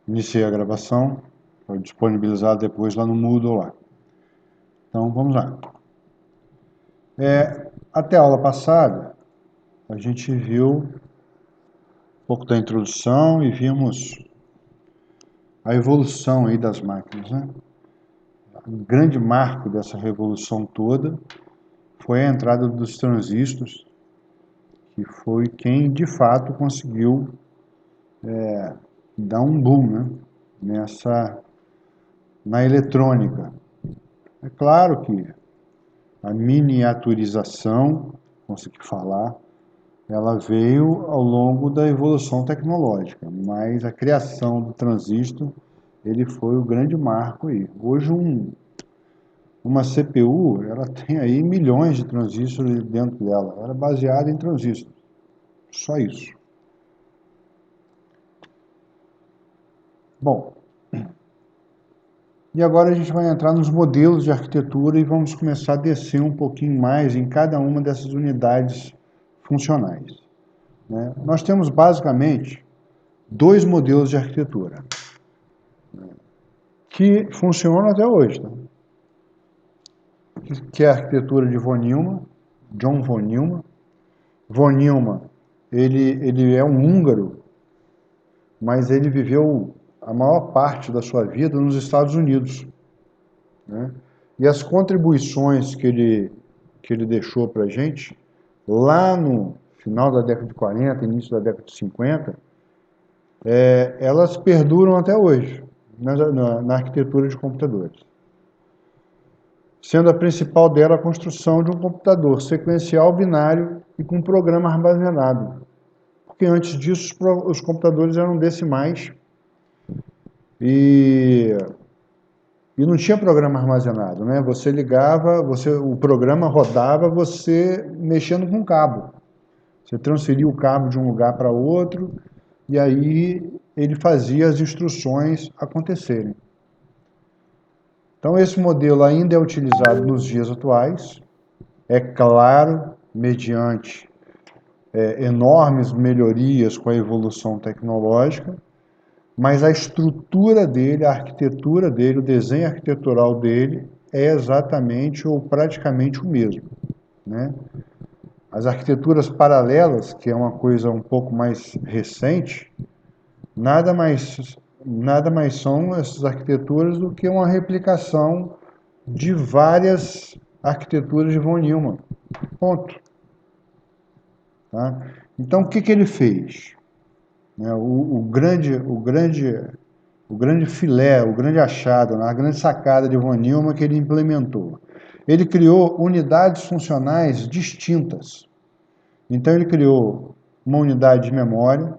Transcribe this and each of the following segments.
Iniciei a gravação, foi disponibilizado depois lá no Moodle lá. Então vamos lá. Até a aula passada, a gente viu um pouco da introdução e vimos a evolução aí das máquinas, né? O grande marco dessa revolução toda foi a entrada dos transistores, que foi quem de fato conseguiu dar um boom, né? Na eletrônica. É claro que a miniaturização, consegui falar, ela veio ao longo da evolução tecnológica, mas a criação do transistor, ele foi o grande marco aí. Hoje uma CPU, ela tem aí milhões de transistores dentro dela, ela é baseada em transistores, só isso. Bom, e agora a gente vai entrar nos modelos de arquitetura e vamos começar a descer um pouquinho mais em cada uma dessas unidades funcionais, né? Nós temos basicamente dois modelos de arquitetura que funcionam até hoje, tá? Que é a arquitetura de von Neumann, John von Neumann. Von Neumann, ele é um húngaro, mas ele viveu a maior parte da sua vida nos Estados Unidos, né? E as contribuições que ele deixou para a gente, lá no final da década de 40, início da década de 50, elas perduram até hoje, na arquitetura de computadores. Sendo a principal dela a construção de um computador sequencial binário e com programa armazenado. Porque antes disso os computadores eram decimais e não tinha programa armazenado, né? Você ligava, o programa rodava você mexendo com cabo. Você transferia o cabo de um lugar para outro e aí ele fazia as instruções acontecerem. Então esse modelo ainda é utilizado nos dias atuais, é claro, mediante enormes melhorias com a evolução tecnológica, mas a estrutura dele, a arquitetura dele, o desenho arquitetural dele é exatamente ou praticamente o mesmo, né? As arquiteturas paralelas, que é uma coisa um pouco mais recente, nada mais são essas arquiteturas do que uma replicação de várias arquiteturas de von Neumann. Ponto. Tá? Então, o que ele fez? O grande filé, o grande achado, a grande sacada de von Neumann que ele implementou. Ele criou unidades funcionais distintas. Então, ele criou uma unidade de memória,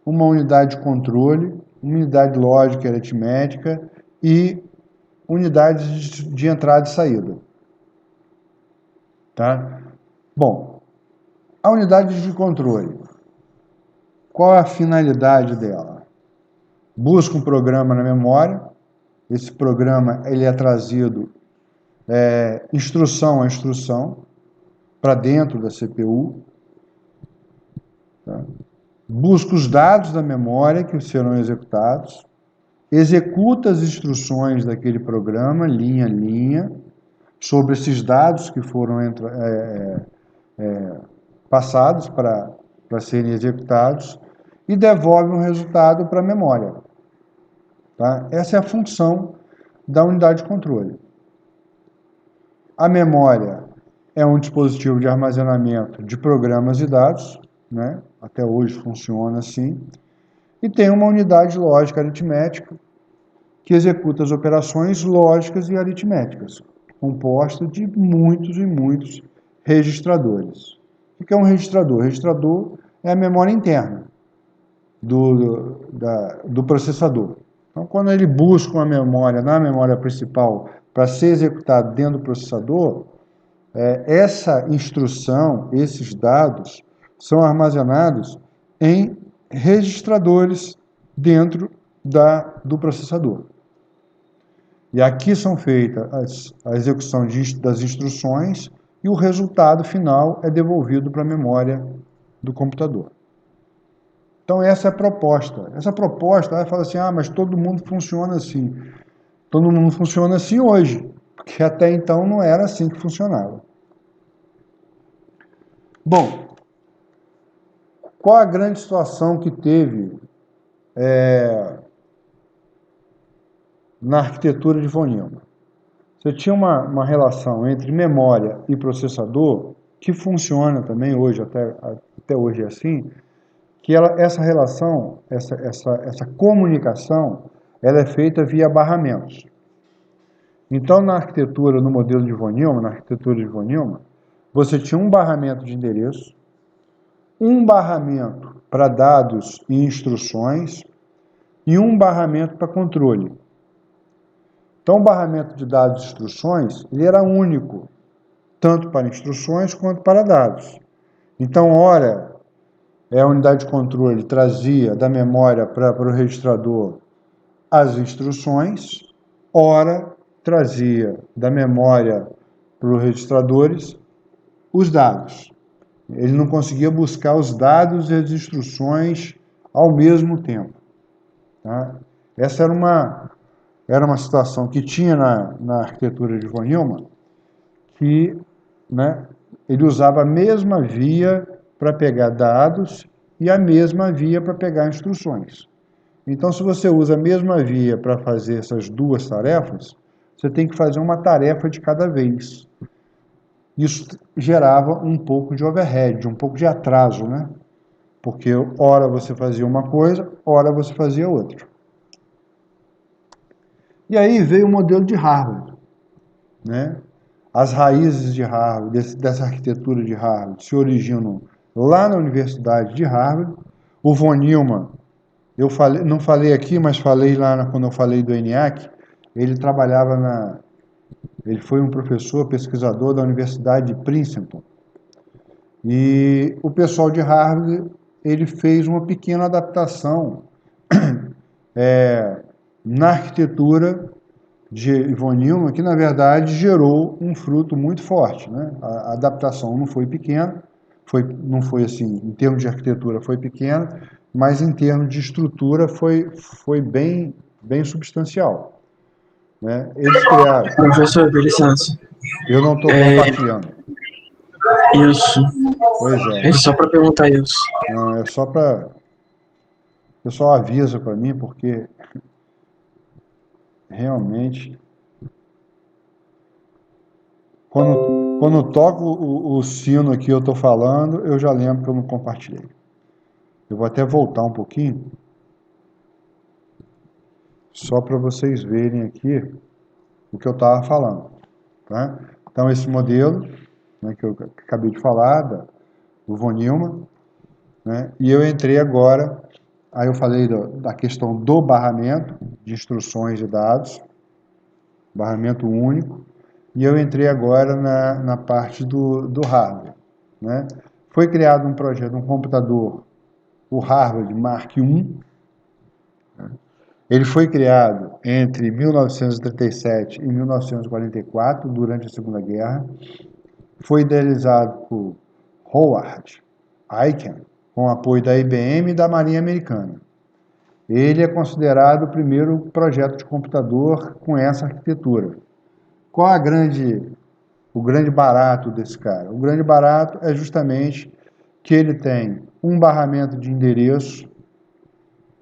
uma unidade de controle, uma unidade lógica e aritmética e unidades de entrada e saída. Tá? Bom, a unidade de controle. Qual é a finalidade dela? Busca um programa na memória. Esse programa ele é trazido instrução a instrução para dentro da CPU. Tá? Busca os dados da memória que serão executados. Executa as instruções daquele programa, linha a linha, sobre esses dados que foram passados para serem executados e devolve um resultado para a memória. Tá? Essa é a função da unidade de controle. A memória é um dispositivo de armazenamento de programas e dados, né? Até hoje funciona assim, e tem uma unidade lógica aritmética que executa as operações lógicas e aritméticas, composta de muitos e muitos registradores. O que é um registrador? O registrador é a memória interna do processador. Então, quando ele busca uma memória na memória principal para ser executado dentro do processador, essa instrução, esses dados, são armazenados em registradores dentro do processador. E aqui são feitas a execução das instruções e o resultado final é devolvido para a memória do computador. Então, essa é a proposta. Essa proposta, ela fala assim, mas todo mundo funciona assim. Todo mundo funciona assim hoje, porque até então não era assim que funcionava. Bom, qual a grande situação que teve na arquitetura de von Neumann? Você tinha uma relação entre memória e processador que funciona também hoje, até hoje é assim, que essa relação, essa comunicação, ela é feita via barramentos. Então, na arquitetura, no modelo de von Neumann, na arquitetura de von Neumann, você tinha um barramento de endereço, um barramento para dados e instruções e um barramento para controle. Então, o barramento de dados e instruções, ele era único, tanto para instruções quanto para dados. Então, ora, a unidade de controle trazia da memória para o registrador as instruções, ora, trazia da memória para os registradores os dados. Ele não conseguia buscar os dados e as instruções ao mesmo tempo. Tá? Essa era uma situação que tinha na arquitetura de von Neumann, que, né, ele usava a mesma via para pegar dados e a mesma via para pegar instruções. Então, se você usa a mesma via para fazer essas duas tarefas, você tem que fazer uma tarefa de cada vez. Isso gerava um pouco de overhead, um pouco de atraso, né? Porque ora você fazia uma coisa, ora você fazia outra. E aí veio o modelo de Harvard, né? As raízes de Harvard, dessa arquitetura de Harvard, se originam lá na Universidade de Harvard. O von Neumann, não falei aqui, mas falei lá quando eu falei do ENIAC, ele foi um professor, pesquisador da Universidade de Princeton. E o pessoal de Harvard, ele fez uma pequena adaptação na arquitetura de von Neumann, que na verdade gerou um fruto muito forte, né? A adaptação não foi pequena, não foi assim, em termos de arquitetura foi pequena, mas em termos de estrutura foi bem substancial, né? Eles criaram. Professor, dá licença. Eu não estou compartilhando. Isso. Pois É é. só para perguntar isso. Não, é só para. O pessoal avisa para mim, porque realmente. Quando toco o sino aqui, eu estou falando, eu já lembro que eu não compartilhei. Eu vou até voltar um pouquinho, só para vocês verem aqui o que eu estava falando. Tá? Então, esse modelo, né, que eu acabei de falar, do von Neumann, né, e eu entrei agora, aí eu falei da questão do barramento, de instruções e dados, barramento único, e eu entrei agora na parte do hardware. Né? Foi criado um projeto, um computador, o Harvard Mark I. Ele foi criado entre 1937 e 1944, durante a Segunda Guerra. Foi idealizado por Howard Aiken, com apoio da IBM e da Marinha Americana. Ele é considerado o primeiro projeto de computador com essa arquitetura. Qual o grande barato desse cara? O grande barato é justamente que ele tem um barramento de endereço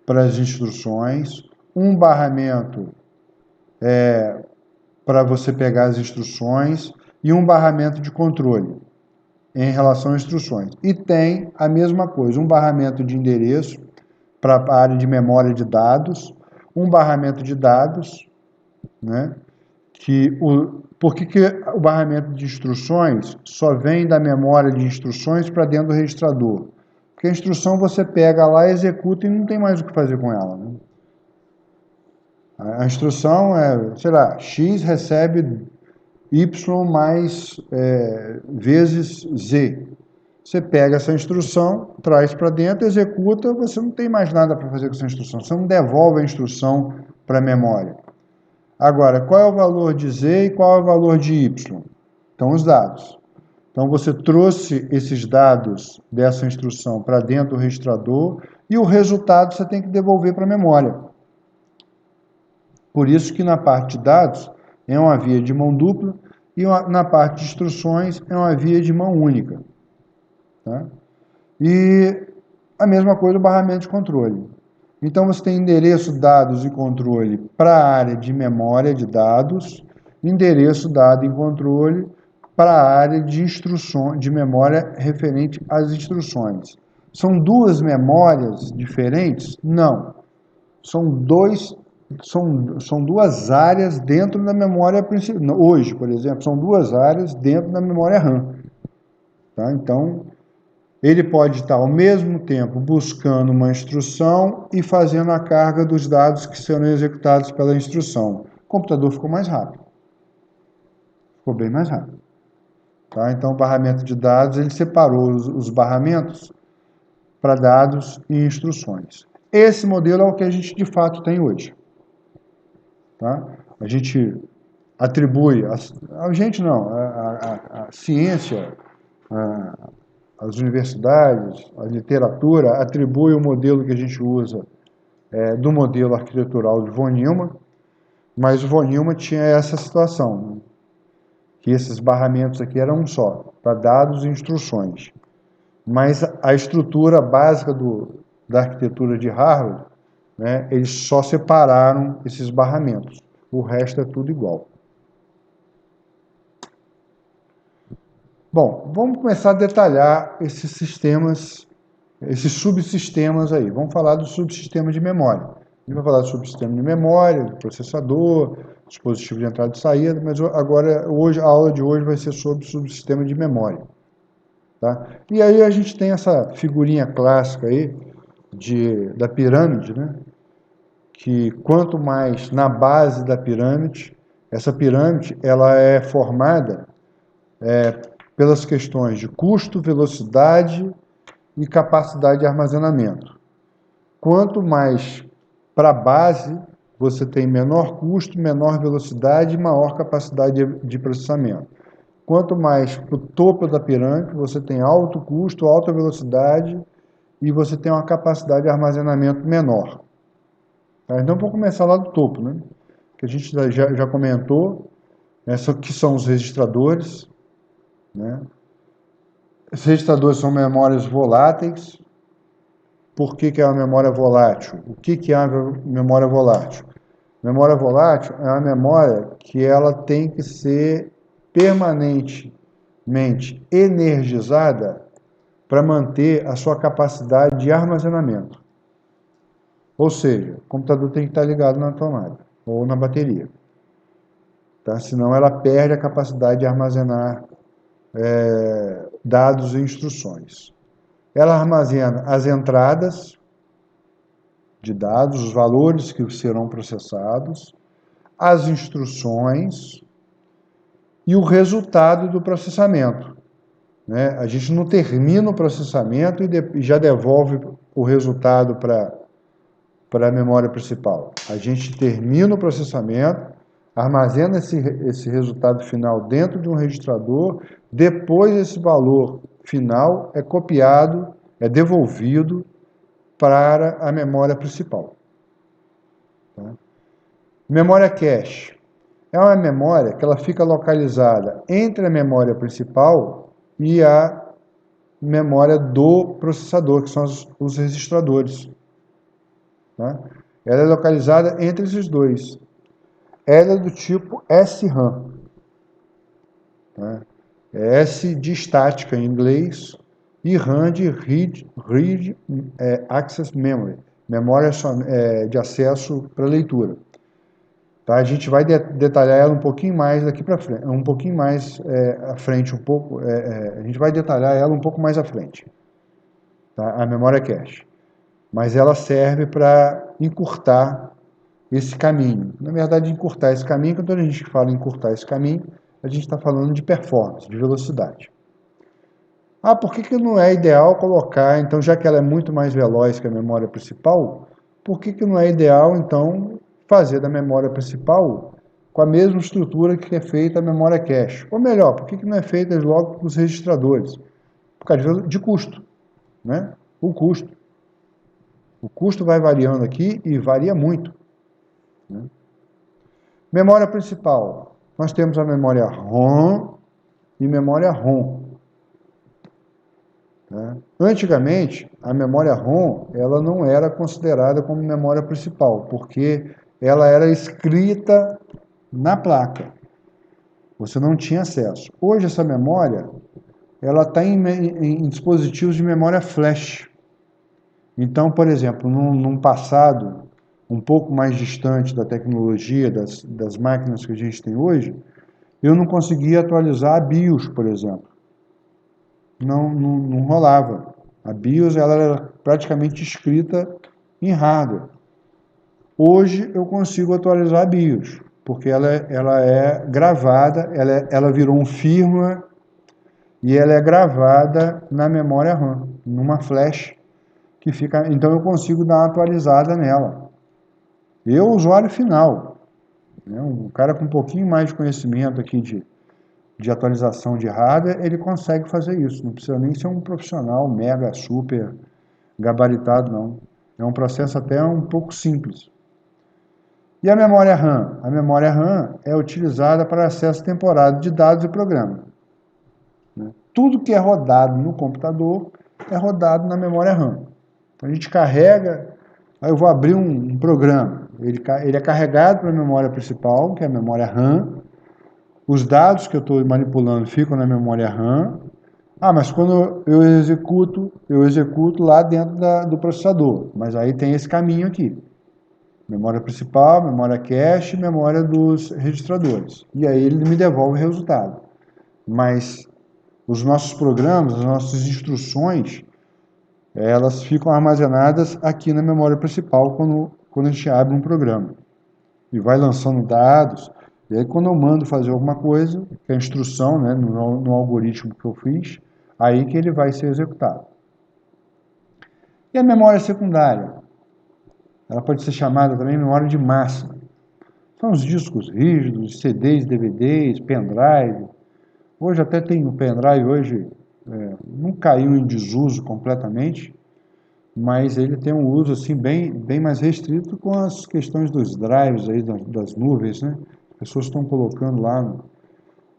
para as instruções, um barramento para você pegar as instruções e um barramento de controle em relação às instruções. E tem a mesma coisa, um barramento de endereço para a área de memória de dados, um barramento de dados, né? Por que o barramento de instruções só vem da memória de instruções para dentro do registrador? Porque a instrução você pega lá, executa e não tem mais o que fazer com ela. Né? A instrução é, sei lá, X recebe Y mais vezes Z. Você pega essa instrução, traz para dentro, executa, você não tem mais nada para fazer com essa instrução. Você não devolve a instrução para a memória. Agora, qual é o valor de Z e qual é o valor de Y? Então, os dados. Então, você trouxe esses dados dessa instrução para dentro do registrador e o resultado você tem que devolver para a memória. Por isso que na parte de dados é uma via de mão dupla e na parte de instruções é uma via de mão única. Tá? E a mesma coisa o barramento de controle. Então você tem endereço, dados e controle para a área de memória de dados, endereço, dado e controle para a área de instruções, de memória referente às instruções. São duas memórias diferentes? Não. São duas áreas dentro da memória principal. Hoje, por exemplo, são duas áreas dentro da memória RAM. Tá? Então, ele pode estar ao mesmo tempo buscando uma instrução e fazendo a carga dos dados que serão executados pela instrução. O computador ficou mais rápido. Ficou bem mais rápido. Tá? Então, o barramento de dados, ele separou os barramentos para dados e instruções. Esse modelo é o que a gente de fato tem hoje. Tá? A gente atribui, a gente não, a ciência, as universidades, a literatura atribui o modelo que a gente usa do modelo arquitetural de von Neumann, mas o von Neumann tinha essa situação, né? Que esses barramentos aqui eram um só, para dados e instruções. Mas a estrutura básica da arquitetura de Harvard, né, eles só separaram esses barramentos. O resto é tudo igual. Bom, vamos começar a detalhar esses sistemas, esses subsistemas aí. Vamos falar do subsistema de memória. A gente vai falar do subsistema de memória, do processador, dispositivo de entrada e saída, mas agora, hoje, a aula de hoje vai ser sobre o subsistema de memória. Tá? E aí a gente tem essa figurinha clássica aí da pirâmide, né? Que quanto mais na base da pirâmide, essa pirâmide ela é formada pelas questões de custo, velocidade e capacidade de armazenamento. Quanto mais para a base, você tem menor custo, menor velocidade e maior capacidade de processamento. Quanto mais para o topo da pirâmide, você tem alto custo, alta velocidade e você tem uma capacidade de armazenamento menor. Tá? Então, vou começar lá do topo, né? Que a gente já comentou, que são os registradores, né? Esses registradores são memórias voláteis. Por que é uma memória volátil? O que é uma memória volátil? Memória volátil é uma memória que ela tem que ser permanentemente energizada para manter a sua capacidade de armazenamento. Ou seja, o computador tem que estar ligado na tomada ou na bateria. Tá? Senão ela perde a capacidade de armazenar dados e instruções. Ela armazena as entradas de dados, os valores que serão processados, as instruções e o resultado do processamento. Né? A gente não termina o processamento e já devolve o resultado para a memória principal. A gente termina o processamento, armazena esse resultado final dentro de um registrador, depois esse valor final é copiado, é devolvido para a memória principal. Tá? Memória cache é uma memória que ela fica localizada entre a memória principal e a memória do processador, que são os registradores. Tá? Ela é localizada entre esses dois. Ela é do tipo SRAM. Tá? É S de estática em inglês e RAM de Read Access Memory, memória de acesso para leitura. Tá? A gente vai detalhar ela um pouquinho mais daqui para frente, um pouquinho mais à frente, a gente vai detalhar ela um pouco mais à frente. Tá? A memória cache. Mas ela serve para encurtar esse caminho. Na verdade, encurtar esse caminho, quando a gente fala em encurtar esse caminho, a gente está falando de performance, de velocidade. Por que não é ideal colocar, então, já que ela é muito mais veloz que a memória principal, por que não é ideal, então, fazer da memória principal com a mesma estrutura que é feita a memória cache? Ou melhor, por que não é feita logo com os registradores? Por causa de custo, né? O custo. O custo vai variando aqui e varia muito, né? Memória principal. Nós temos a memória ROM e memória ROM. Né? Antigamente, a memória ROM ela não era considerada como memória principal, porque ela era escrita na placa. Você não tinha acesso. Hoje, essa memória ela está em dispositivos de memória flash. Então, por exemplo, num passado um pouco mais distante da tecnologia, das máquinas que a gente tem hoje, eu não conseguia atualizar a BIOS, por exemplo. Não rolava. A BIOS ela era praticamente escrita em hardware. Hoje eu consigo atualizar a BIOS, porque ela é gravada, ela virou um firmware e ela é gravada na memória RAM, numa flash que fica. Então eu consigo dar uma atualizada nela. Eu, usuário final, né, um cara com um pouquinho mais de conhecimento aqui de atualização de hardware, ele consegue fazer isso. Não precisa nem ser um profissional mega, super gabaritado, não. É um processo até um pouco simples. E a memória RAM? A memória RAM é utilizada para acesso temporário de dados e programas. Tudo que é rodado no computador é rodado na memória RAM. Então a gente carrega, aí eu vou abrir um programa, ele é carregado para a memória principal, que é a memória RAM, os dados que eu estou manipulando ficam na memória RAM. Ah, mas quando eu executo lá dentro do processador. Mas aí tem esse caminho aqui. Memória principal, memória cache, memória dos registradores. E aí ele me devolve o resultado. Mas os nossos programas, as nossas instruções, elas ficam armazenadas aqui na memória principal quando a gente abre um programa. E vai lançando dados. E aí quando eu mando fazer alguma coisa, que é a instrução, né, no algoritmo que eu fiz, aí que ele vai ser executado. E a memória secundária? Ela pode ser chamada também memória de massa. São os discos rígidos, CDs, DVDs, pendrive. Hoje até tem o pendrive, hoje não caiu em desuso completamente, mas ele tem um uso assim bem mais restrito com as questões dos drives aí, das nuvens, né? As pessoas estão colocando lá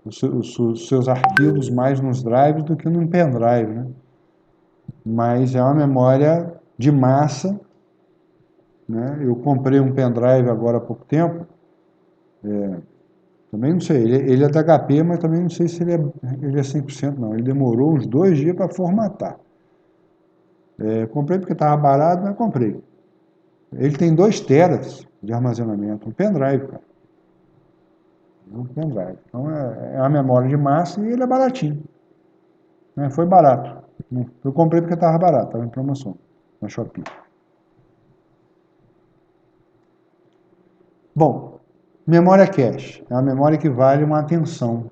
os seus arquivos mais nos drives do que no pendrive, né? Mas é uma memória de massa, né? Eu comprei um pendrive agora há pouco tempo, também não sei, ele é da HP, mas também não sei se ele é 100% não, ele demorou uns 2 dias para formatar. Comprei porque estava barato, mas comprei. Ele tem 2 teras de armazenamento, um pendrive, cara. Um pendrive. Então é uma memória de massa e ele é baratinho. Né? Foi barato. Eu comprei porque estava barato, estava em promoção na Shopee. Bom, memória cache é uma memória que vale uma atenção,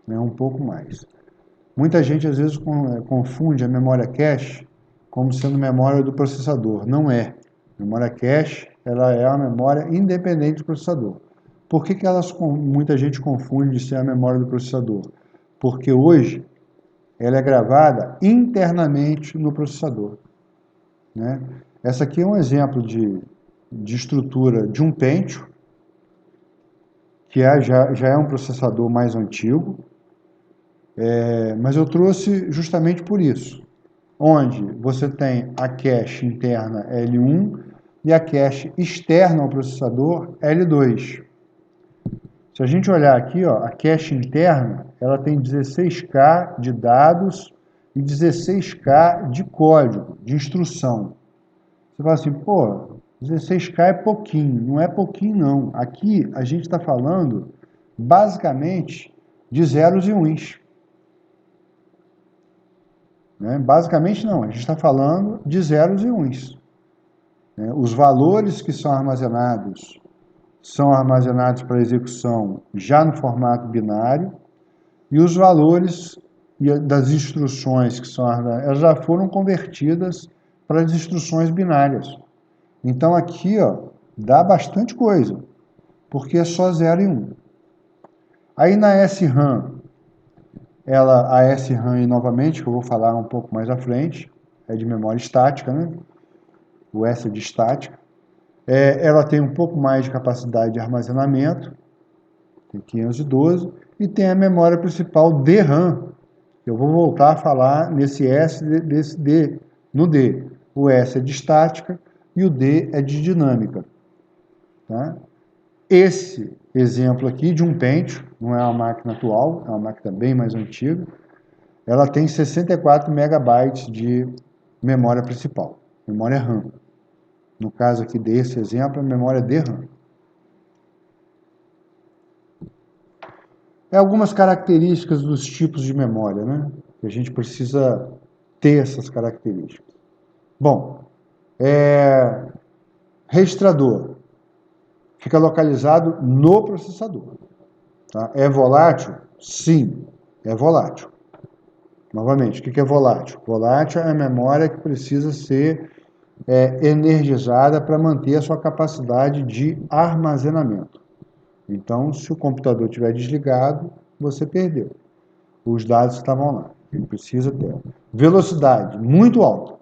né, um pouco mais. Muita gente às vezes confunde a memória cache como sendo memória do processador. Não é. Memória cache ela é uma memória independente do processador. Por que muita gente confunde de ser a memória do processador? Porque hoje ela é gravada internamente no processador. Né? Essa aqui é um exemplo de estrutura de um Pentium, que já é um processador mais antigo, mas eu trouxe justamente por isso, onde você tem a cache interna L1 e a cache externa ao processador L2. Se a gente olhar aqui, ó, a cache interna, ela tem 16K de dados e 16K de código, de instrução. Você fala assim, pô, 16K é pouquinho. Não é pouquinho, não. Aqui a gente está falando, basicamente, de zeros e uns. Né? Basicamente, não. A gente está falando de zeros e uns. Né? Os valores que são armazenados para execução já no formato binário, e os valores das instruções que são armazenadas, elas já foram convertidas para as instruções binárias. Então aqui, ó, dá bastante coisa, porque é só 0 e 1. Aí na SRAM, a SRAM novamente, que eu vou falar um pouco mais à frente, é de memória estática, né? o S é de estática. Ela tem um pouco mais de capacidade de armazenamento, tem 512, e tem a memória principal DRAM. Eu vou voltar a falar nesse S, desse D, no D. O S é de estática e o D é de dinâmica. Tá? Esse exemplo aqui de um Pentium, não é uma máquina atual, é uma máquina bem mais antiga, ela tem 64 megabytes de memória principal, memória RAM. No caso aqui desse exemplo, a memória DRAM. Algumas características dos tipos de memória, né? Que a gente precisa ter essas características. Bom, registrador. Fica localizado no processador. Tá? É volátil? Sim, é volátil. Novamente, o que é volátil? Volátil é a memória que precisa ser energizada para manter a sua capacidade de armazenamento. Então, se o computador estiver desligado, você perdeu os dados que estavam lá. Ele precisa ter. Velocidade, muito alta.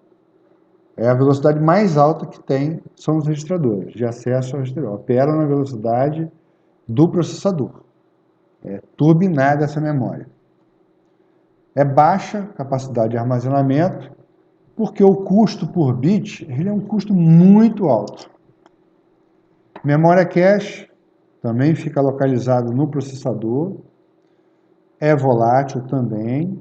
É a velocidade mais alta que tem, são os registradores, de acesso ao registrador. Opera na velocidade do processador. É turbinada essa memória. É baixa capacidade de armazenamento, porque o custo por bit ele é um custo muito alto. Memória cache também fica localizado no processador, é volátil também,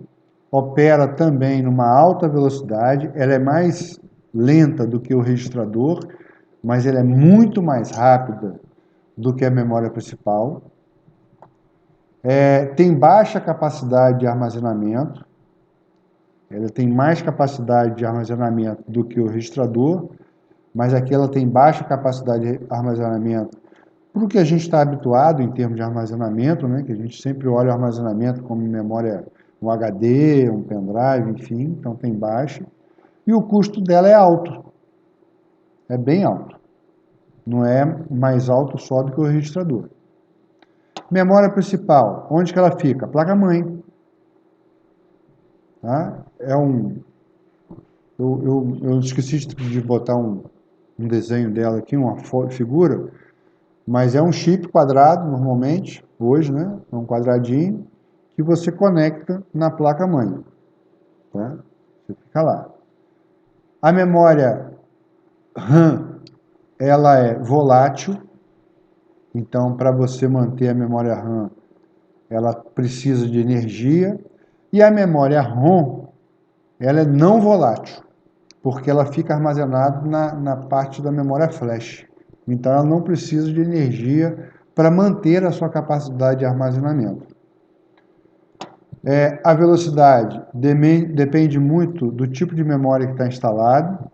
opera também numa alta velocidade, ela é mais lenta do que o registrador, mas ela é muito mais rápida do que a memória principal. Tem baixa capacidade de armazenamento, ela tem mais capacidade de armazenamento do que o registrador, mas aqui ela tem baixa capacidade de armazenamento para o que a gente está habituado em termos de armazenamento, né? Que a gente sempre olha o armazenamento como memória, um HD, um pendrive, enfim, então tem baixa. E o custo dela é alto, é bem alto. Não é mais alto só do que o registrador. Memória principal, onde que ela fica? Placa-mãe. Tá? Eu esqueci de botar um desenho dela aqui, uma figura, mas é um chip quadrado, normalmente, hoje, né? É um quadradinho que você conecta na placa-mãe. Tá? Você fica lá. A memória RAM, ela é volátil, então para você manter a memória RAM, ela precisa de energia, e a memória ROM, ela é não volátil, porque ela fica armazenada na parte da memória flash. Então ela não precisa de energia para manter a sua capacidade de armazenamento. A velocidade depende muito do tipo de memória que está instalado,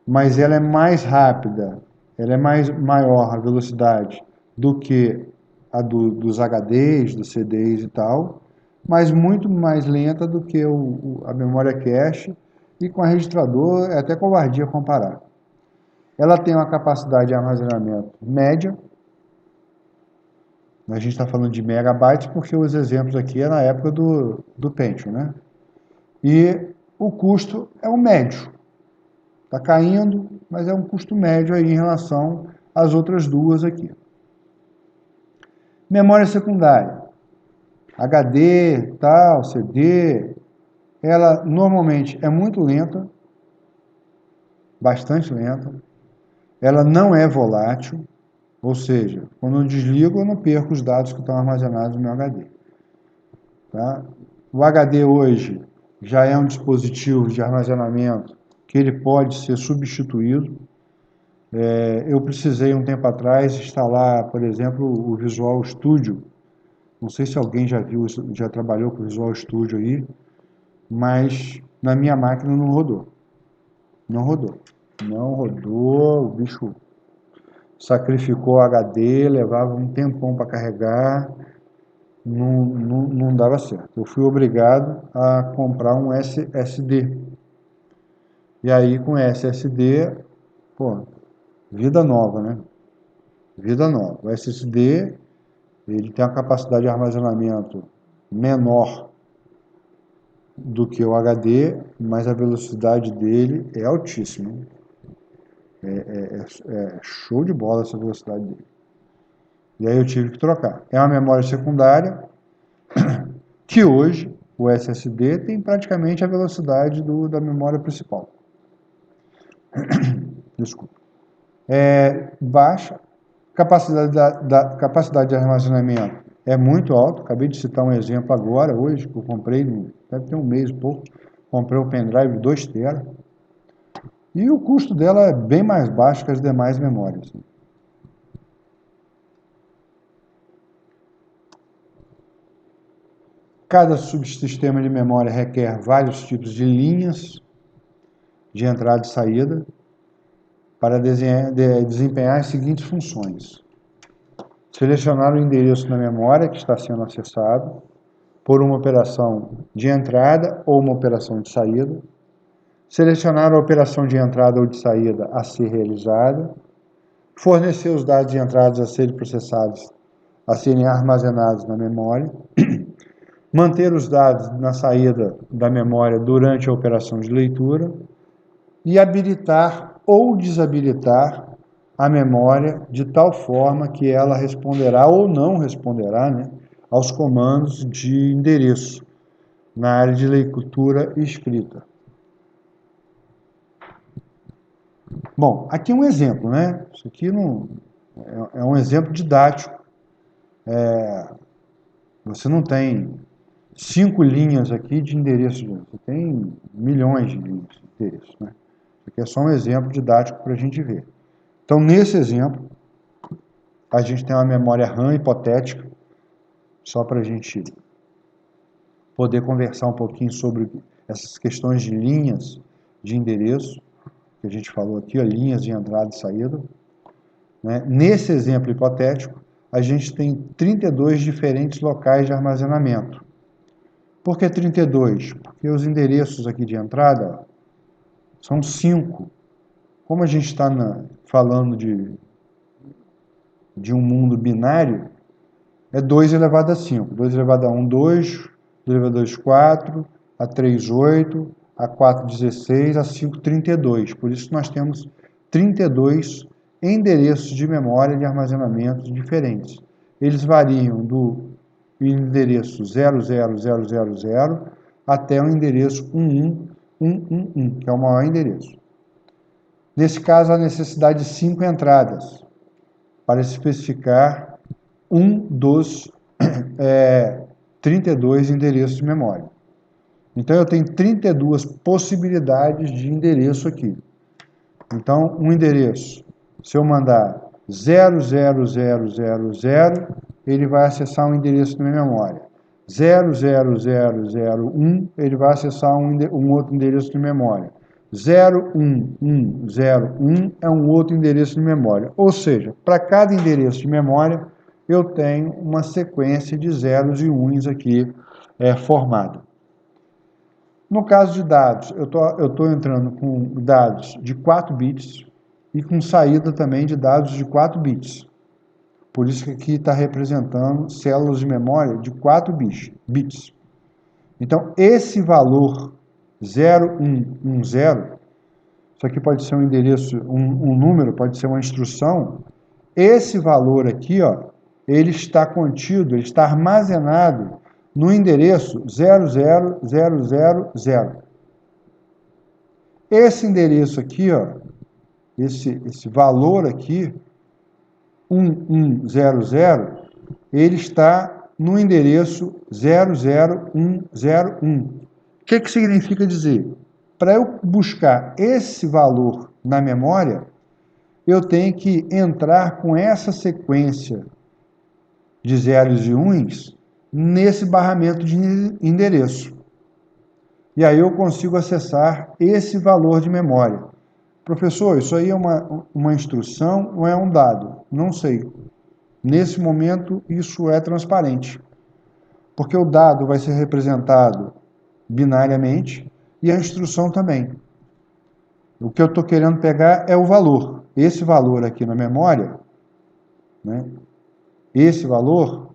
mas ela é mais rápida, ela é maior a velocidade do que a dos HDs, dos CDs e tal, mas muito mais lenta do que a memória cache, e com a registrador é até covardia comparar. Ela tem uma capacidade de armazenamento média, a gente está falando de megabytes porque os exemplos aqui é na época do Pentium, né? E o custo é o médio. Está caindo, mas é um custo médio aí em relação às outras duas aqui. Memória secundária. HD, tal, CD, ela normalmente é muito lenta, bastante lenta. Ela não é volátil, ou seja, quando eu desligo eu não perco os dados que estão armazenados no meu HD. Tá? O HD hoje já é um dispositivo de armazenamento que ele pode ser substituído. Eu precisei um tempo atrás instalar, por exemplo, o Visual Studio. Não sei se alguém já viu, já trabalhou com o Visual Studio aí, mas na minha máquina não rodou. Não rodou. Não rodou, o bicho sacrificou o HD, levava um tempão para carregar, não dava certo. Eu fui obrigado a comprar um SSD. E aí com SSD, pô, vida nova, né? Vida nova. O SSD, ele tem uma capacidade de armazenamento menor do que o HD, mas a velocidade dele é altíssima. É show de bola essa velocidade dele. E aí eu tive que trocar. É uma memória secundária que hoje o SSD tem praticamente a velocidade da memória principal. Desculpa. Baixa. Capacidade de armazenamento é muito alta. Acabei de citar um exemplo agora, hoje, que eu comprei, deve ter um mês e pouco, comprei um pendrive de 2 TB. E o custo dela é bem mais baixo que as demais memórias. Cada subsistema de memória requer vários tipos de linhas de entrada e saída para desempenhar as seguintes funções. Selecionar o endereço na memória que está sendo acessado por uma operação de entrada ou uma operação de saída. Selecionar a operação de entrada ou de saída a ser realizada. Fornecer os dados de entrada a serem processados, a serem armazenados na memória. Manter os dados na saída da memória durante a operação de leitura. E habilitar ou desabilitar a memória de tal forma que ela responderá ou não responderá, né, aos comandos de endereço na área de leitura e escrita. Bom, aqui um exemplo, né? Isso aqui não, é um exemplo didático. Você não tem 5 linhas aqui de endereço, você tem milhões de linhas de endereço, né? Isso aqui é só um exemplo didático para a gente ver. Então, nesse exemplo, a gente tem uma memória RAM hipotética, só para a gente poder conversar um pouquinho sobre essas questões de linhas de endereço, que a gente falou aqui, ó, linhas de entrada e saída. Né? Nesse exemplo hipotético, a gente tem 32 diferentes locais de armazenamento. Por que 32? Porque os endereços aqui de entrada ó, são 5. Como a gente está falando de um mundo binário, é 2 elevado a 5. 2 elevado a 1, 2. 2 elevado a 2, 4. A 3, 8. A 4, 16. A 5, 32. Por isso nós temos 32 endereços de memória de armazenamento diferentes. Eles variam do endereço 00000 até o endereço 11111, que é o maior endereço. Nesse caso, a necessidade de 5 entradas para especificar um dos 32 endereços de memória. Então, eu tenho 32 possibilidades de endereço aqui. Então, um endereço, se eu mandar 00000, ele vai acessar um endereço na minha memória. 00001, ele vai acessar um outro endereço de memória. 01101 é um outro endereço de memória. Ou seja, para cada endereço de memória, eu tenho uma sequência de zeros e uns aqui formada. No caso de dados, eu estou entrando com dados de 4 bits e com saída também de dados de 4 bits. Por isso que aqui está representando células de memória de 4 bits. Então, esse valor 0110, isso aqui pode ser um endereço, um número, pode ser uma instrução. Esse valor aqui, ó, ele está contido, ele está armazenado no endereço 00000. Esse endereço aqui, ó, esse valor aqui, 1100, ele está no endereço 00101. O que significa dizer? Para eu buscar esse valor na memória, eu tenho que entrar com essa sequência de zeros e uns nesse barramento de endereço. E aí eu consigo acessar esse valor de memória. Professor, isso aí é uma instrução ou é um dado? Não sei. Nesse momento, isso é transparente. Porque o dado vai ser representado binariamente e a instrução também. O que eu estou querendo pegar é o valor. Esse valor aqui na memória, né? Esse valor,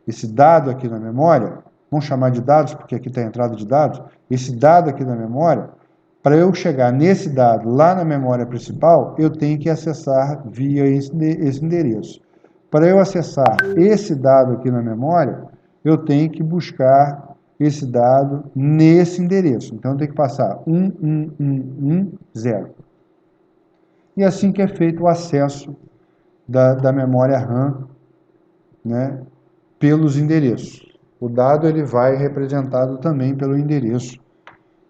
esse dado aqui na memória, vamos chamar de dados, porque aqui está a entrada de dados, esse dado aqui na memória, Para eu chegar nesse dado lá na memória principal, eu tenho que acessar via esse endereço. Para eu acessar esse dado aqui na memória, eu tenho que buscar esse dado nesse endereço. Então, eu tenho que passar 11110. E assim que é feito o acesso da memória RAM, né, pelos endereços. O dado ele vai representado também pelo endereço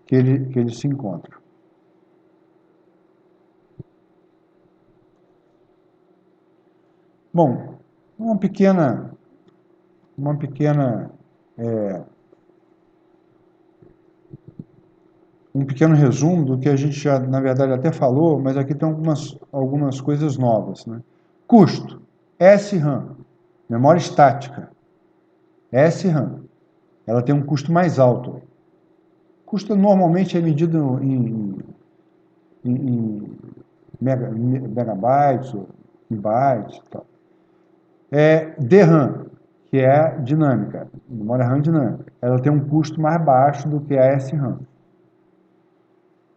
que ele se encontra. Bom, uma pequena um pequeno resumo do que a gente já, na verdade, até falou, mas aqui tem algumas coisas novas, né? Custo, SRAM, memória estática, SRAM, ela tem um custo mais alto. O custo normalmente é medido em megabytes, ou em bytes e tal. DRAM, que é dinâmica, memória RAM dinâmica, ela tem um custo mais baixo do que a SRAM.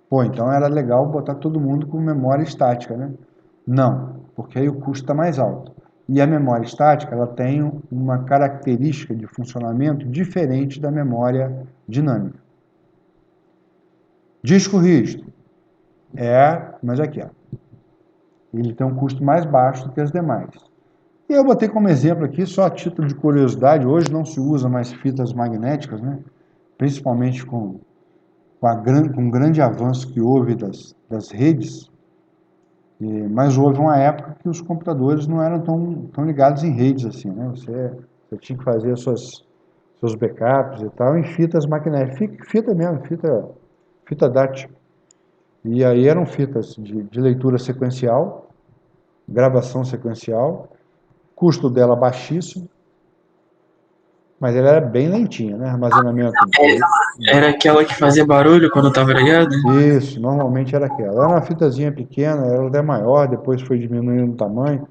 Pô, então era legal botar todo mundo com memória estática, né? Não, porque aí o custo está mais alto. E a memória estática, ela tem uma característica de funcionamento diferente da memória dinâmica. Disco rígido. Mas aqui, ó. Ele tem um custo mais baixo do que as demais. E eu botei como exemplo aqui, só a título de curiosidade, hoje não se usa mais fitas magnéticas, né? Principalmente com o grande avanço que houve das redes, mas houve uma época que os computadores não eram tão ligados em redes assim, né? Você tinha que fazer seus backups e tal em fitas magnéticas, fita mesmo, fita DAT. E aí eram fitas de leitura sequencial, gravação sequencial, custo dela baixíssimo, mas ela era bem lentinha, né? Armazenamento. Era aquela que fazia barulho quando estava ligado? Isso, normalmente era aquela. Era uma fitazinha pequena, era até maior, depois foi diminuindo o tamanho,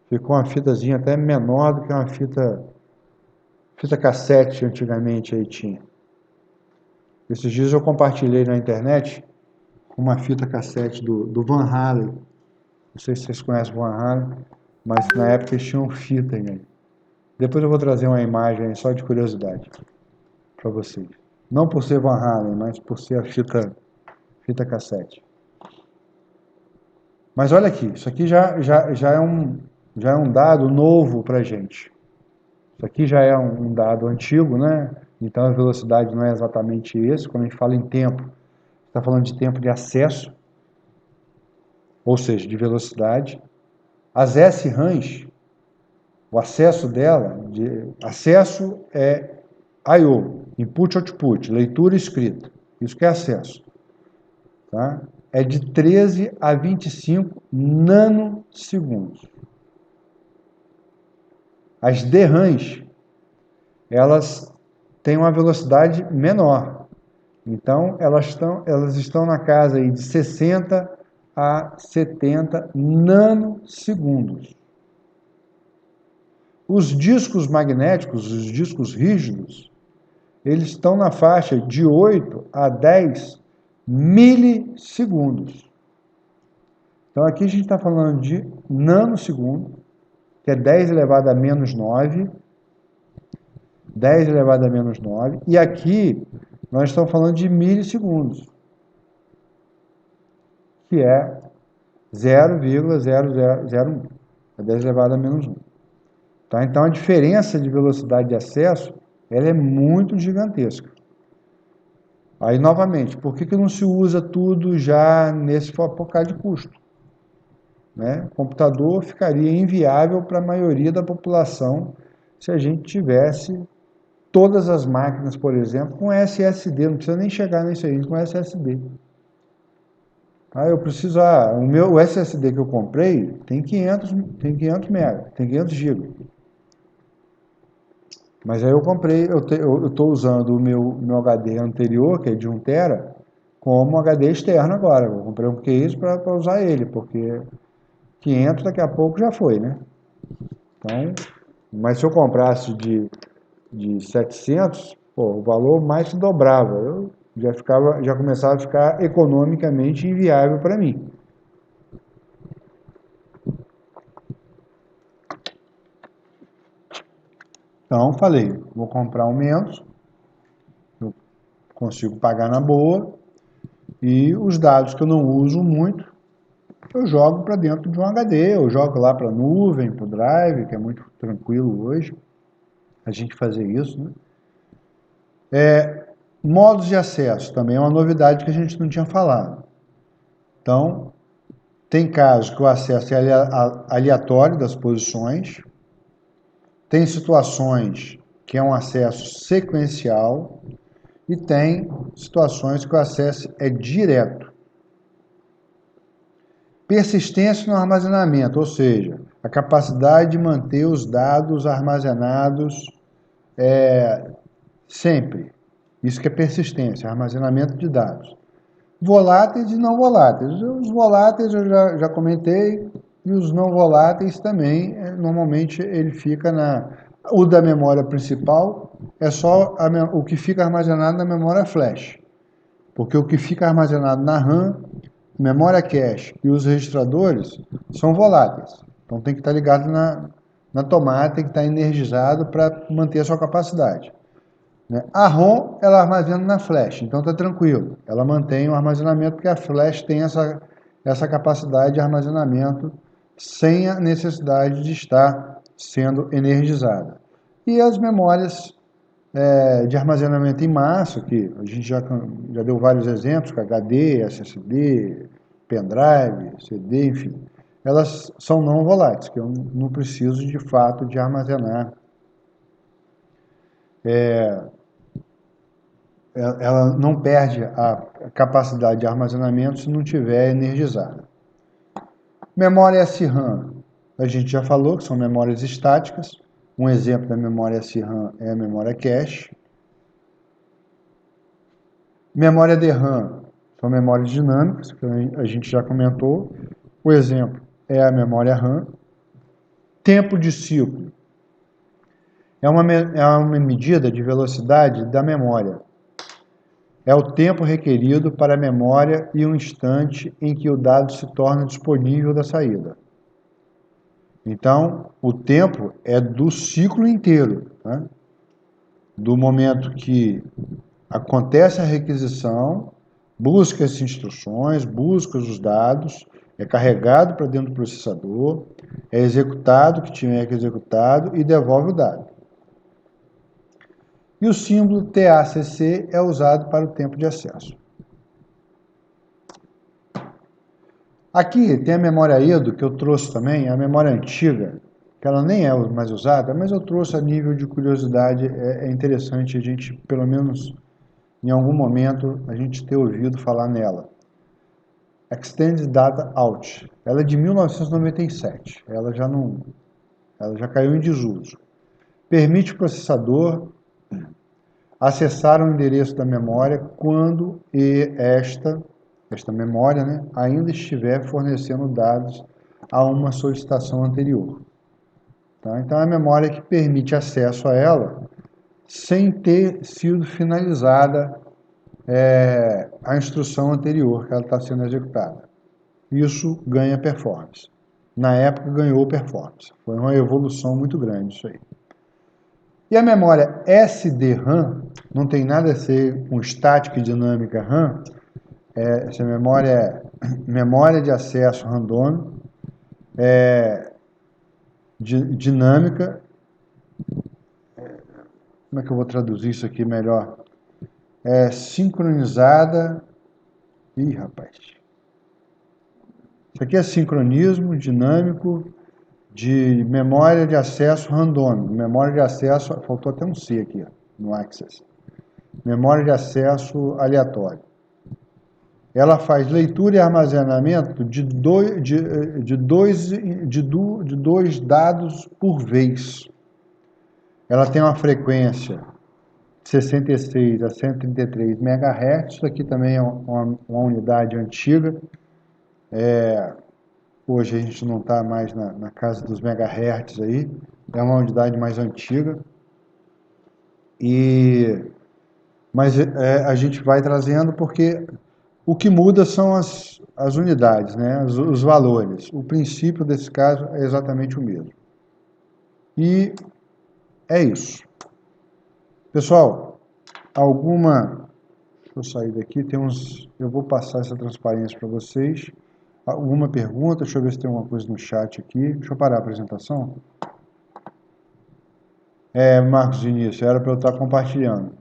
ficou uma fitazinha até menor do que uma fita cassete antigamente aí tinha. Esses dias eu compartilhei na internet uma fita cassete do Van Halen. Não sei se vocês conhecem o Van Halen, mas na época eles tinham fita aí. Depois eu vou trazer uma imagem aí, só de curiosidade para vocês. Não por ser Van Halen, mas por ser a fita cassete. Mas olha aqui, isso aqui já é um dado novo para a gente. Isso aqui já é um dado antigo, né? Então a velocidade não é exatamente esse. Quando a gente fala em tempo, está falando de tempo de acesso, ou seja, de velocidade. As SRAMs, o acesso dela, acesso é I/O, input output, leitura e escrita. Isso que é acesso. Tá? É de 13 a 25 nanosegundos. As DRAMs, elas têm uma velocidade menor. Então, elas estão na casa aí de 60 a 70 nanosegundos. Os discos magnéticos, os discos rígidos, eles estão na faixa de 8 a 10 milissegundos. Então, aqui a gente está falando de nanosegundo, que é 10 elevado a menos 9, 10 elevado a menos 9, e aqui nós estamos falando de milissegundos, que é 0,0001, é 10 elevado a menos 1. Tá? Então, a diferença de velocidade de acesso ela é muito gigantesca. Aí, novamente, por que não se usa tudo já por causa de custo? Né? O computador ficaria inviável para a maioria da população se a gente tivesse todas as máquinas, por exemplo, com SSD, não precisa nem chegar nisso aí, com SSD. Eu preciso, o SSD que eu comprei tem 500 MB, tem 500 GB. Mas aí eu comprei, eu estou usando o meu HD anterior, que é de 1 TB, como HD externo agora. Eu comprei um case para usar ele, porque 500 daqui a pouco já foi, né? Então, mas se eu comprasse de 700, pô, o valor mais se dobrava. Já começava a ficar economicamente inviável para mim. Então, falei, vou comprar um menos, eu consigo pagar na boa, e os dados que eu não uso muito, eu jogo para dentro de um HD, eu jogo lá para a nuvem, para o Drive, que é muito tranquilo hoje, a gente fazer isso, né? Modos de acesso também é uma novidade que a gente não tinha falado. Então, tem casos que o acesso é aleatório das posições, tem situações que é um acesso sequencial e tem situações que o acesso é direto. Persistência no armazenamento, ou seja, a capacidade de manter os dados armazenados sempre. Isso que é persistência, armazenamento de dados. Voláteis e não voláteis. Os voláteis eu já comentei, e os não voláteis também, normalmente ele fica O da memória principal é só o que fica armazenado na memória flash. Porque o que fica armazenado na RAM, memória cache e os registradores são voláteis. Então tem que estar ligado na tomada, tem que estar energizado para manter a sua capacidade. A ROM, ela armazena na flash, então está tranquilo. Ela mantém o armazenamento, porque a flash tem essa capacidade de armazenamento sem a necessidade de estar sendo energizada. E as memórias de armazenamento em massa, que a gente já deu vários exemplos, com HD, SSD, pendrive, CD, enfim, elas são não voláteis, que eu não preciso de fato de armazenar. Ela não perde a capacidade de armazenamento se não tiver energizada. Memória SRAM, a gente já falou que são memórias estáticas. Um exemplo da memória SRAM é a memória cache. Memória DRAM são memórias dinâmicas, que a gente já comentou. O exemplo é a memória RAM. Tempo de ciclo é uma medida de velocidade da memória. É o tempo requerido para a memória e um instante em que o dado se torna disponível da saída. Então, o tempo é do ciclo inteiro, tá? Do momento que acontece a requisição, busca as instruções, busca os dados, é carregado para dentro do processador, é executado o que tiver que executado e devolve o dado. E o símbolo TACC é usado para o tempo de acesso. Aqui tem a memória EDO, que eu trouxe também, a memória antiga, que ela nem é mais usada, mas eu trouxe a nível de curiosidade, é interessante a gente, pelo menos em algum momento, a gente ter ouvido falar nela. Extended Data Out. Ela é de 1997, ela já caiu em desuso. Permite o processador acessar o endereço da memória quando esta memória, né, ainda estiver fornecendo dados a uma solicitação anterior. Tá? Então, é a memória que permite acesso a ela sem ter sido finalizada a instrução anterior que ela está sendo executada. Isso ganha performance. Na época ganhou performance. Foi uma evolução muito grande isso aí. E a memória SDRAM não tem nada a ver com estática e dinâmica RAM. Essa memória é memória de acesso randômico, dinâmica. Como é que eu vou traduzir isso aqui melhor? É sincronizada. Ih, rapaz. Isso aqui é sincronismo dinâmico de memória de acesso randômico. Memória de acesso, faltou até um C aqui, no Access. Memória de acesso aleatório. Ela faz leitura e armazenamento de dois dados por vez. Ela tem uma frequência de 66 a 133 MHz. Isso aqui também é uma unidade antiga. Hoje a gente não está mais na casa dos megahertz aí. É uma unidade mais antiga. E Mas a gente vai trazendo porque o que muda são as unidades, né? Os valores. O princípio desse caso é exatamente o mesmo. E é isso. Pessoal, alguma... Deixa eu sair daqui, eu vou passar essa transparência para vocês. Alguma pergunta? Deixa eu ver se tem alguma coisa no chat aqui. Deixa eu parar a apresentação. Marcos Vinícius, era para eu estar compartilhando.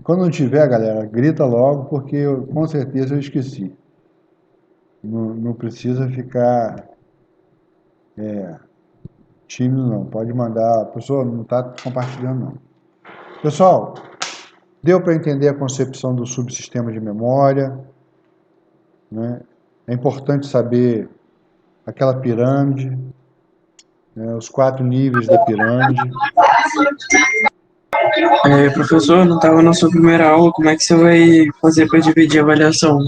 Quando não tiver, galera, grita logo, porque com certeza eu esqueci. Não precisa ficar tímido, não. Pode mandar. A pessoa não está compartilhando, não. Pessoal, deu para entender a concepção do subsistema de memória, né? É importante saber aquela pirâmide, né? Os 4 níveis da pirâmide. Professor, não estava na sua primeira aula, como é que você vai fazer para dividir a avaliação?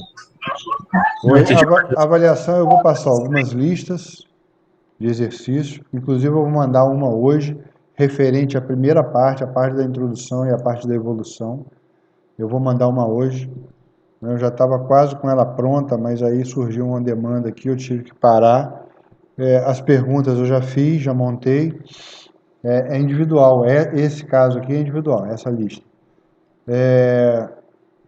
A avaliação, eu vou passar algumas listas de exercício, inclusive eu vou mandar uma hoje, referente à primeira parte, a parte da introdução e a parte da evolução. Eu vou mandar uma hoje. Eu já estava quase com ela pronta, mas aí surgiu uma demanda aqui, eu tive que parar. As perguntas eu já fiz, já montei. É individual, esse caso aqui é individual, essa lista.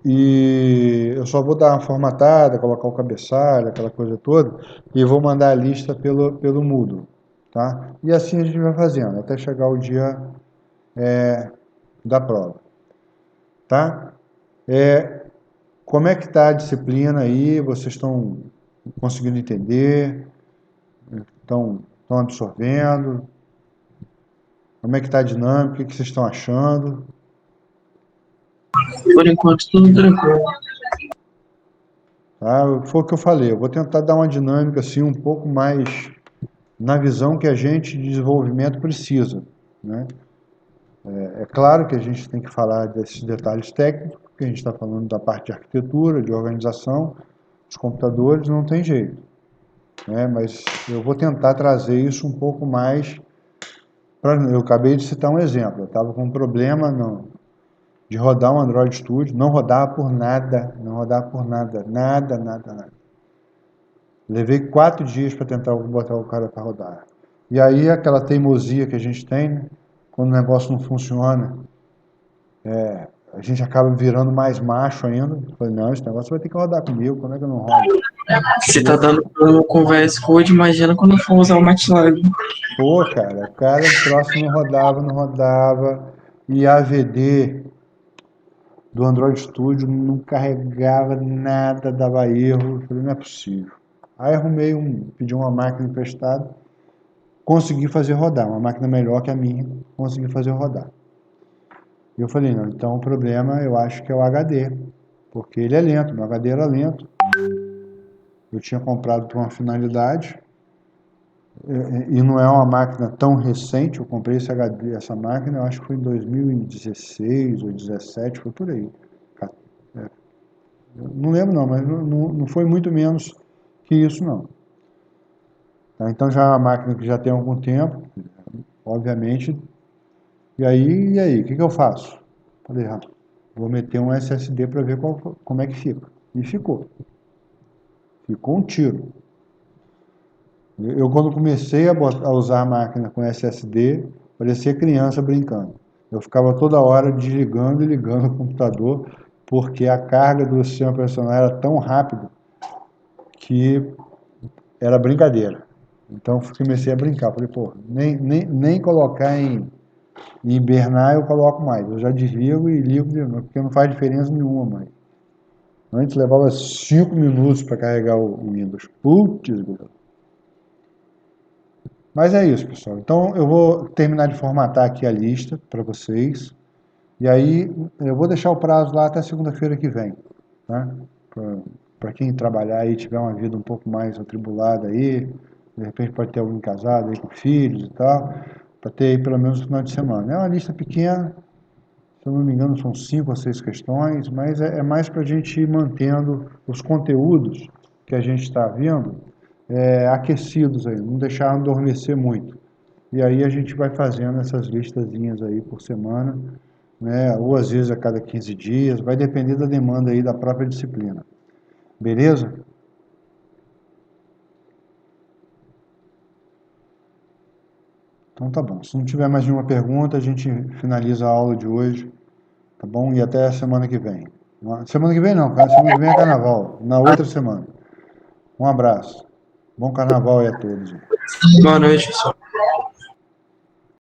E eu só vou dar uma formatada, colocar o cabeçalho, aquela coisa toda, e vou mandar a lista pelo Moodle, tá? E assim a gente vai fazendo, até chegar o dia da prova, tá? Como é que está a disciplina aí? Vocês estão conseguindo entender? Estão absorvendo? Como é que está a dinâmica? O que vocês estão achando? Por enquanto, tudo tranquilo. Tá? Foi o que eu falei, eu vou tentar dar uma dinâmica assim um pouco mais na visão que a gente de desenvolvimento precisa, né? É claro que a gente tem que falar desses detalhes técnicos, porque a gente está falando da parte de arquitetura, de organização, os computadores, não tem jeito, né? Mas eu vou tentar trazer isso um pouco mais. Eu acabei de citar um exemplo, eu estava com um problema de rodar um Android Studio, não rodava por nada, não rodava por nada, nada, nada, nada. Levei 4 dias para tentar botar o cara para rodar. E aí aquela teimosia que a gente tem, né? Quando o negócio não funciona, a gente acaba virando mais macho ainda. Falei, não, esse negócio vai ter que rodar comigo, como é que eu não rodo? Se tá dando problema com o VS Code, imagina quando for usar o MATLAB. Pô, cara, o cara, o troço não rodava, não rodava. E a AVD do Android Studio não carregava nada, dava erro. Eu falei, não é possível. Aí pedi uma máquina emprestada, consegui fazer rodar, uma máquina melhor que a minha, consegui fazer rodar. E eu falei, não, então o problema eu acho que é o HD, porque ele é lento, meu HD era lento. Eu tinha comprado para uma finalidade, e não é uma máquina tão recente, eu comprei esse HD, essa máquina, eu acho que foi em 2016 ou 2017, foi por aí. Não lembro não, mas não foi muito menos que isso não. Tá, então já é uma máquina que já tem algum tempo, obviamente. E aí, o que eu faço? Falei, vou meter um SSD para ver como é que fica. E ficou. Ficou um tiro. Eu quando comecei a usar a máquina com SSD, parecia criança brincando. Eu ficava toda hora desligando e ligando o computador, porque a carga do sistema operacional era tão rápida que era brincadeira. Então comecei a brincar. Falei, pô, nem colocar em hibernar eu coloco mais. Eu já desligo e ligo de novo, porque não faz diferença nenhuma mais. Antes levava 5 minutos para carregar o Windows. Putz, mas é isso, pessoal. Então eu vou terminar de formatar aqui a lista para vocês. E aí eu vou deixar o prazo lá até segunda-feira que vem, tá? Para quem trabalhar aí, tiver uma vida um pouco mais atribulada aí, de repente pode ter alguém casado aí com filhos e tal, para ter aí pelo menos no final de semana. É uma lista pequena, se eu não me engano são 5 ou 6 questões, mas é mais para a gente ir mantendo os conteúdos que a gente está vendo aquecidos aí, não deixar adormecer muito. E aí a gente vai fazendo essas listazinhas aí por semana, né? Ou às vezes a cada 15 dias, vai depender da demanda aí da própria disciplina. Beleza? Então tá bom. Se não tiver mais nenhuma pergunta, a gente finaliza a aula de hoje, tá bom? E até a semana que vem. Semana que vem não, cara. Semana que vem é carnaval. Na outra semana. Um abraço. Bom carnaval aí a todos. Boa noite, pessoal.